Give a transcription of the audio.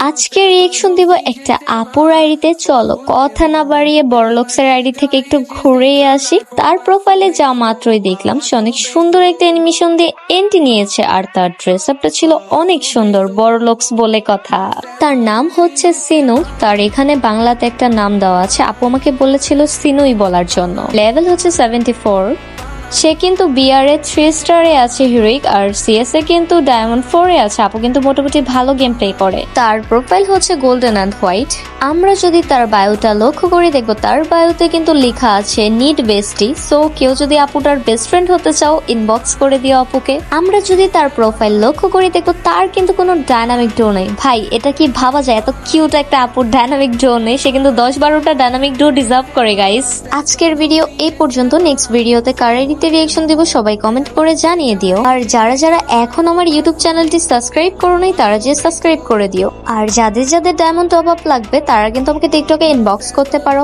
আজকে রিয়েকশন দিব একটা আপুর আইডিতে। চলো কথা না বাড়িয়ে বড়লোকসের আইডি থেকে একটু ঘুরেই আসি। তার প্রোফাইলে যা মাত্রই দেখলাম সে অনেক সুন্দর একটা অ্যানিমেশন দিয়ে এন্ট্রি নিয়েছে, আর তার ড্রেস আপটা ছিল অনেক সুন্দর, বড়লোকস বলে কথা। তার নাম হচ্ছে সিনু। তার এখানে বাংলাতে একটা নাম দেওয়া আছে, আপু আমাকে বলেছিল সিনুই বলার জন্য। লেভেল হচ্ছে 74। সে কিন্তু বিআর এ 3 স্টারে আছে হিরোইক, আর সিএস এ কিন্তু ডায়মন্ড 4 এ আছে। আপু কিন্তু মোটামুটি ভালো গেম প্লে করে। তার প্রোফাইল হচ্ছে গোল্ডেন অ্যান্ড হোয়াইট। আমরা যদি তার বায়োটা লক্ষ্য করে দেখবো, তার বায়োতে কিন্তু লেখা আছে নিড বেস্টি। সো কেউ যদি আপুটার বেস্ট ফ্রেন্ড হতে চাও, ইনবক্স করে দিও আপুকে। আমরা যদি তার প্রোফাইল লক্ষ্য করে দেখবো, তার কিন্তু কোনো ডায়নামিক ডো নেই। ভাই এটা কি ভাবা যায়? এত কিউট একটা আপুর ডায়নামিক ডো নেই, সে কিন্তু 10-12টা ডায়নামিক ডো ডিজার্ভ করে গাইস। আজকের ভিডিও এই পর্যন্ত। নেক্সট ভিডিওতে কারের রিয়েকশন দিব, সবাই কমেন্ট করে জানিয়ে দিও। আর যারা যারা এখন আমার ইউটিউব চ্যানেলটি সাবস্ক্রাইব করো নাই, তারা যে সাবস্ক্রাইব করে দিও। আর যাদের যাদের ডায়মন্ড টপ আপ লাগবে, তারা কিন্তু আমাকে টিকটকে ইনবক্স করতে পারো।